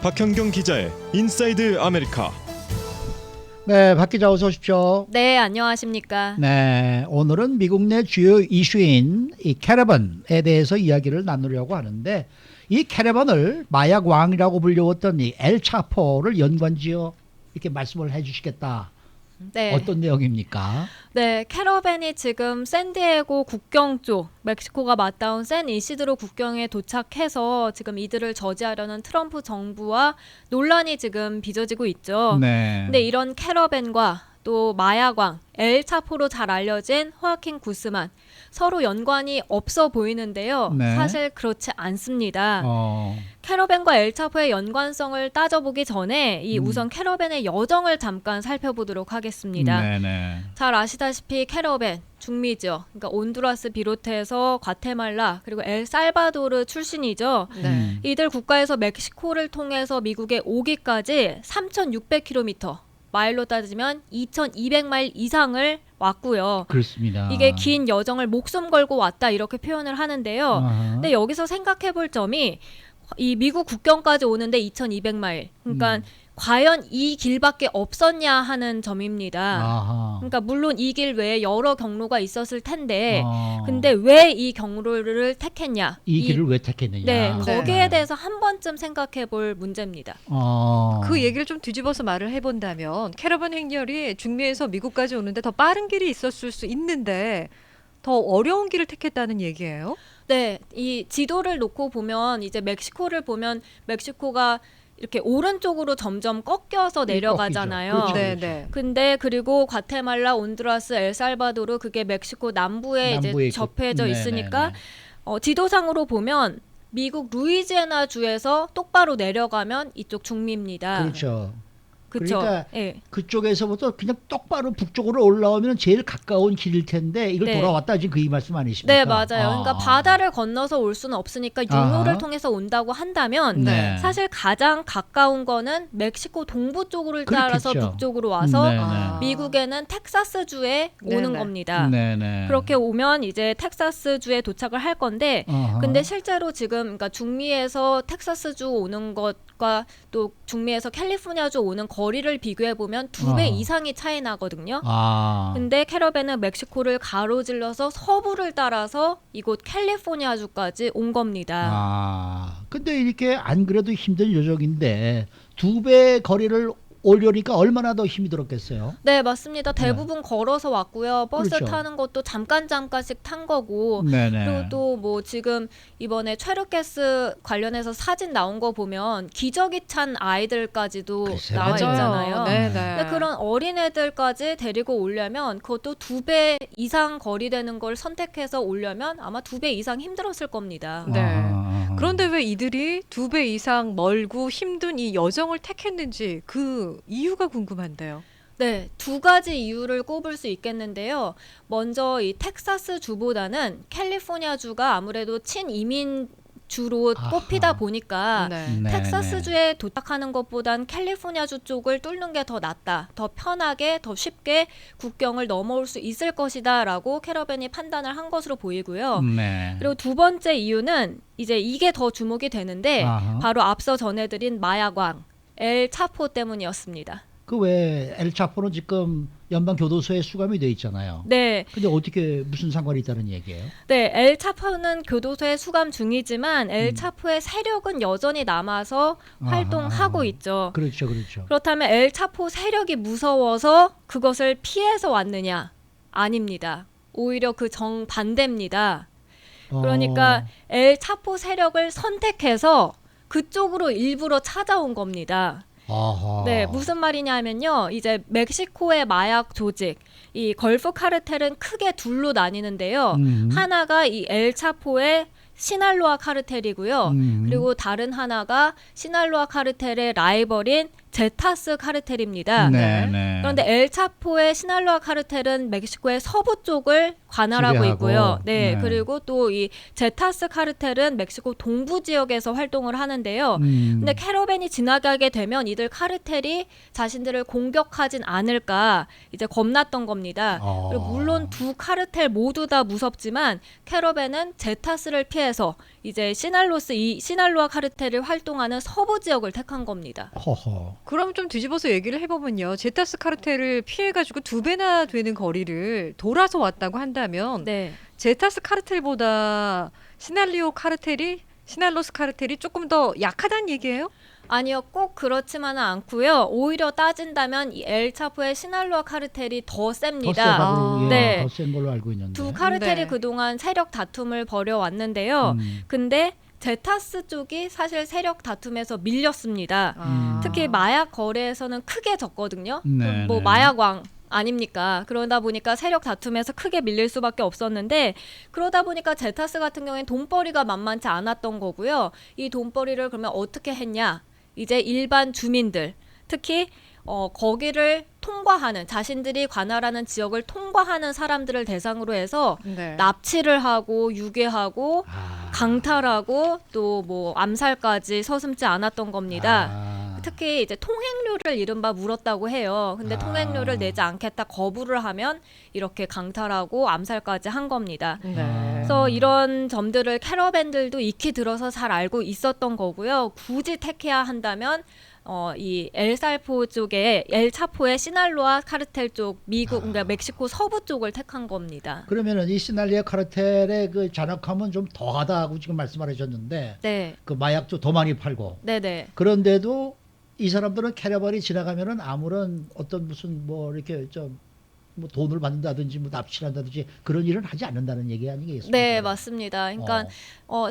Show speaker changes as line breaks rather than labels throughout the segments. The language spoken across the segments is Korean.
박현경 기자의 인사이드 아메리카.
네, 박 기자 어서 오십시오.
네, 안녕하십니까.
네, 오늘은 미국 내 주요 이슈인 이 캐러번에 대해서 이야기를 나누려고 하는데, 이 캐러번을 마약 왕이라고 불려왔던 이 엘 차포를 연관지어 이렇게 말씀을 해주시겠다.
네.
어떤 내용입니까?
네, 캐러밴이 지금 샌디에고 국경 쪽, 멕시코가 맞닿은 샌 이시드로 국경에 도착해서 지금 이들을 저지하려는 트럼프 정부와 논란이 지금 빚어지고 있죠.
네.
근데 이런 캐러밴과 또 마약왕, 엘 차포로 잘 알려진 호아킨 구스만, 서로 연관이 없어 보이는데요.
네.
사실 그렇지 않습니다.
어,
캐러밴과 엘 차포의 연관성을 따져보기 전에 우선 캐러밴의 여정을 잠깐 살펴보도록 하겠습니다.
네네.
잘 아시다시피 캐러밴 중미죠. 그러니까 온두라스 비롯해서 과테말라 그리고 엘살바도르 출신이죠.
네.
이들 국가에서 멕시코를 통해서 미국에 오기까지 3,600km, 마일로 따지면 2,200마일 이상을 왔고요.
그렇습니다.
이게 긴 여정을 목숨 걸고 왔다 이렇게 표현을 하는데요.
아하.
근데 여기서 생각해 볼 점이 이 미국 국경까지 오는데 2,200마일. 그러니까 과연 이 길밖에 없었냐 하는 점입니다.
아하.
그러니까 물론 이 길 외에 여러 경로가 있었을 텐데 근데
어,
왜 이 경로를 택했냐?
이 길을 왜 택했느냐?
네,
네.
거기에 대해서 한 번쯤 생각해 볼 문제입니다.
그 얘기를 좀 뒤집어서 말을 해본다면 캐러밴 행렬이 중미에서 미국까지 오는데 더 빠른 길이 있었을 수 있는데 더 어려운 길을 택했다는 얘기예요?
네, 이 지도를 놓고 보면 이제 멕시코를 보면 멕시코가 이렇게 오른쪽으로 점점 꺾여서 내려가잖아요.
그렇죠.
네.
근데 그리고 과테말라, 온두라스, 엘살바도르 그게 멕시코 남부에
남부에
이제 접해져
있고.
있으니까
네네네.
지도상으로 보면 미국 루이지애나 주에서 똑바로 내려가면 이쪽 중미입니다.
그렇죠.
그쵸?
그러니까
예.
그쪽에서부터 그냥 똑바로 북쪽으로 올라오면 제일 가까운 길일 텐데 이걸
네.
돌아왔다 지금 그 이 말씀 아니십니까?
네, 맞아요. 그러니까 바다를 건너서 올 수는 없으니까 육로를
아하.
통해서 온다고 한다면
네.
사실 가장 가까운 거는 멕시코 동부 쪽으로 따라서
그렇겠죠.
북쪽으로 와서
네네.
미국에는 텍사스주에 오는
네네.
겁니다.
네네.
그렇게 오면 이제 텍사스주에 도착을 할 건데
어허.
근데 실제로 지금 그러니까 중미에서 텍사스주 오는 것과 또 중미에서 캘리포니아주 오는 거리를 비교해 보면 2배 이상이 차이 나거든요. 근데 캐러밴은 멕시코를 가로질러서 서부를 따라서 이곳 캘리포니아주까지 온 겁니다.
근데 이렇게 안 그래도 힘든 여정인데 2배 거리를 오려니까 얼마나 더 힘이 들었겠어요?
네, 맞습니다. 대부분 걸어서 왔고요. 버스
그렇죠.
타는 것도 잠깐씩 탄 거고
네네.
그리고 또 뭐 지금 이번에 최루가스 관련해서 사진 나온 거 보면 기저귀 찬 아이들까지도
글쎄,
나와
맞아요.
있잖아요.
네네.
근데 그런 어린애들까지 데리고 오려면 그것도 2배 이상 거리되는 걸 선택해서 오려면 아마 2배 이상 힘들었을 겁니다.
네.
아하.
그런데 왜 이들이 2배 이상 멀고 힘든 이 여정을 택했는지 그 이유가 궁금한데요.
네, 두 가지 이유를 꼽을 수 있겠는데요. 먼저 이 텍사스 주보다는 캘리포니아 주가 아무래도 친이민 주로
아하.
꼽히다 보니까
네.
네네.
텍사스주에 도착하는 것보단 캘리포니아주 쪽을 뚫는 게 더 낫다. 더 편하게, 더 쉽게 국경을 넘어올 수 있을 것이다 라고 캐러밴이 판단을 한 것으로 보이고요.
네.
그리고 두 번째 이유는 이제 이게 더 주목이 되는데
아하.
바로 앞서 전해드린 마약왕, 엘 차포 때문이었습니다.
그 왜 엘차포는 지금 연방 교도소에 수감이 돼 있잖아요.
네,
근데 어떻게 무슨 상관이 있다는 얘기예요?
네, 엘 차포는 교도소에 수감 중이지만 엘 차포의 세력은 여전히 남아서 활동하고 있죠.
그렇죠, 그렇죠.
그렇다면 엘 차포 세력이 무서워서 그것을 피해서 왔느냐? 아닙니다. 오히려 그 정반대입니다. 그러니까 엘 차포 세력을 선택해서 그쪽으로 일부러 찾아온 겁니다.
아하.
네, 무슨 말이냐면요. 이제 멕시코의 마약 조직, 이 걸프 카르텔은 크게 둘로 나뉘는데요. 하나가 이 엘 차포의 시날로아 카르텔이고요. 그리고 다른 하나가 시날로아 카르텔의 라이벌인 제타스 카르텔입니다.
네, 네.
그런데 엘차포의 시날로아 카르텔은 멕시코의 서부 쪽을 관할하고
지배하고.
있고요. 네,
네.
그리고 또 이 제타스 카르텔은 멕시코 동부 지역에서 활동을 하는데요. 근데 캐러밴이 지나가게 되면 이들 카르텔이 자신들을 공격하진 않을까 이제 겁났던 겁니다. 그리고 물론 두 카르텔 모두 다 무섭지만 캐러밴은 제타스를 피해서 이제 시날로아 카르텔을 활동하는 서부 지역을 택한 겁니다.
허허.
그럼 좀 뒤집어서 얘기를 해보면요. 제타스 카르텔을 피해가지고 2배나 되는 거리를 돌아서 왔다고 한다면
네.
제타스 카르텔보다 시날로스 카르텔이 조금 더 약하다는 얘기예요?
아니요, 꼭 그렇지만은 않고요. 오히려 따진다면 이 엘차포의 시날로아 카르텔이 더 셉니다.
아.
네.
더센 걸로 알고 있는데.
두 카르텔이
네.
그동안 세력 다툼을 벌여왔는데요. 근데 제타스 쪽이 사실 세력 다툼에서 밀렸습니다. 특히 마약 거래에서는 크게 졌거든요.
네,
뭐
네.
마약왕 아닙니까? 그러다 보니까 세력 다툼에서 크게 밀릴 수밖에 없었는데 그러다 보니까 제타스 같은 경우에는 돈벌이가 만만치 않았던 거고요. 이 돈벌이를 그러면 어떻게 했냐? 이제 일반 주민들, 특히 거기를 통과하는 자신들이 관할하는 지역을 통과하는 사람들을 대상으로 해서
네.
납치를 하고 유괴하고 강탈하고 또 뭐 암살까지 서슴지 않았던 겁니다. 특히 이제 통행료를 이른바 물었다고 해요. 근데 통행료를 내지 않겠다 거부를 하면 이렇게 강탈하고 암살까지 한 겁니다.
네.
그래서 이런 점들을 캐러밴들도 익히 들어서 잘 알고 있었던 거고요. 굳이 택해야 한다면 이 엘살포 쪽에 엘차포의 시날로아 카르텔 쪽 그러니까 멕시코 서부 쪽을 택한 겁니다.
그러면은 이 시날리아 카르텔의 그 잔혹함은 좀 더하다고 지금 말씀하셨는데
네,
그 마약도 더 많이 팔고
네네.
그런데도 이 사람들은 캐러반이 지나가면은 아무런 어떤 무슨 뭐 이렇게 좀 뭐 돈을 받는다든지 뭐 납치를 한다든지 그런 일은 하지 않는다는 얘기 아니겠습니까?
네, 맞습니다. 그러니까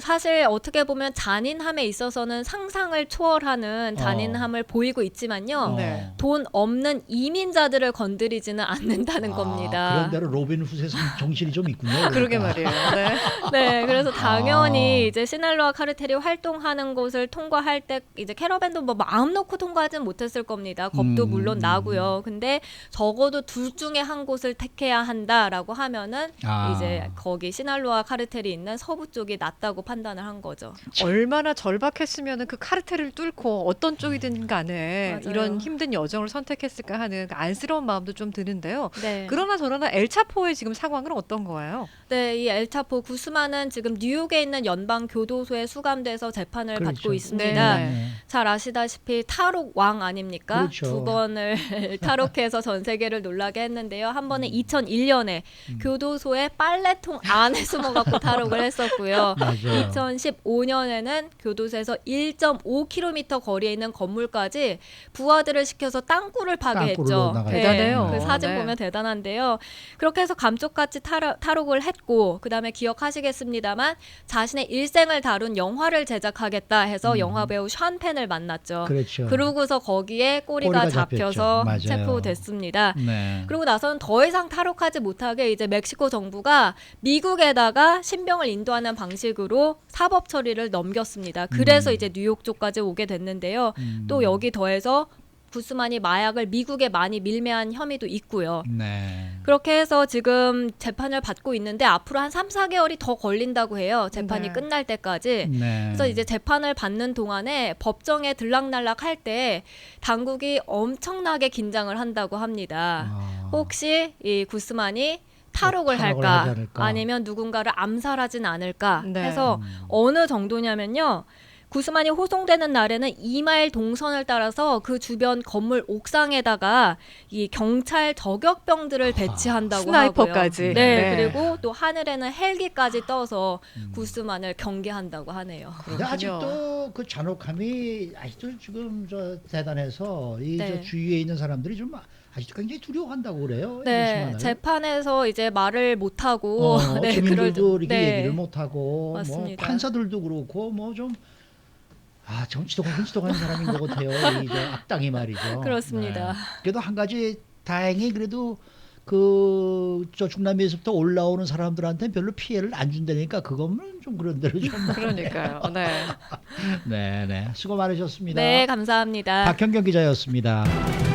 사실 어떻게 보면 잔인함에 있어서는 상상을 초월하는 잔인함을 보이고 있지만요.
네.
돈 없는 이민자들을 건드리지는 않는다는 겁니다.
그런 대로 로빈 훗의 정신이 좀 있군요.
그러게
그러니까.
말이에요. 네.
네, 그래서 당연히 이제 시날로아 카르텔이 활동하는 곳을 통과할 때 이제 캐러밴도 뭐 마음 놓고 통과하진 못했을 겁니다. 겁도 물론 나고요. 근데 적어도 둘 중에 한 곳을 택해야 한다라고 하면은 이제 거기 시날로아 카르텔이 있는 서부 쪽이 낫다고 판단을 한 거죠.
얼마나 절박했으면 그 카르텔을 뚫고 어떤 쪽이든 간에
맞아요.
이런 힘든 여정을 선택했을까 하는 그 안쓰러운 마음도 좀 드는데요.
네.
그러나 저러나 엘차포의 지금 상황은 어떤 거예요?
네, 이 엘차포 구스만은 지금 뉴욕에 있는 연방 교도소에 수감돼서 재판을
그렇죠.
받고 있습니다.
네.
잘 아시다시피 탈옥 왕 아닙니까?
그렇죠.
두 번을 탈옥해서 전 세계를 놀라게 했는데요. 한 번은 2001년에 교도소의 빨래통 안에 숨어갖고 탈옥을 했었고요.
맞아요.
2015년에는 교도소에서 1.5km 거리에 있는 건물까지 부하들을 시켜서 땅굴을 파괴했죠.
땅굴로 나가요.
대단해요.
그 사진
네.
보면 대단한데요. 그렇게 해서 감쪽같이 탈옥을 했고 그다음에 기억하시겠습니다만 자신의 일생을 다룬 영화를 제작하겠다 해서 영화배우 션 펜을 만났죠.
그렇죠.
그러고서 거기에 꼬리가
꼬리가
잡혀서
잡혔죠. 맞아요.
체포됐습니다.
네.
그리고 나서는 더 이상 탈옥하지 못하게 이제 멕시코 정부가 미국에다가 신병을 인도하는 방식으로 사법 처리를 넘겼습니다. 그래서 이제 뉴욕 쪽까지 오게 됐는데요. 또 여기 더해서 구스만이 마약을 미국에 많이 밀매한 혐의도 있고요.
네.
그렇게 해서 지금 재판을 받고 있는데 앞으로 한 3, 4개월이 더 걸린다고 해요. 재판이
네.
끝날 때까지.
네.
그래서 이제 재판을 받는 동안에 법정에 들락날락 할 때 당국이 엄청나게 긴장을 한다고 합니다. 혹시 이 구스만이 탈옥을
탈옥을
할까
하지 않을까?
아니면 누군가를 암살하진 않을까
네.
해서 어느 정도냐면요. 구스만이 호송되는 날에는 2마일 동선을 따라서 그 주변 건물 옥상에다가 이 경찰 저격병들을 배치한다고
스나이퍼까지.
하고요. 네,
네.
그리고 또 하늘에는 헬기까지 떠서 구스만을 경계한다고 하네요.
근데
그렇군요.
아직도 그 잔혹함이 아직도 지금 저 대단해서 이
네.
저 주위에 있는 사람들이 좀 아직도 굉장히 두려워한다고 그래요.
네,
구스만을.
재판에서 이제 말을 못 하고 네,
주민들도 이렇게
네.
얘기를 못 하고 뭐
맞습니다.
판사들도 그렇고 뭐 좀 좀 지독한 사람인 것 같아요. 이 저 악당이 말이죠.
그렇습니다.
네. 그래도 한 가지 다행히 그래도 그 저 중남미에서부터 올라오는 사람들한테 별로 피해를 안 준다니까 그것만 좀 그런 대로 좀.
그러니까요. 네.
네네 수고 많으셨습니다.
네, 감사합니다.
박현경 기자였습니다.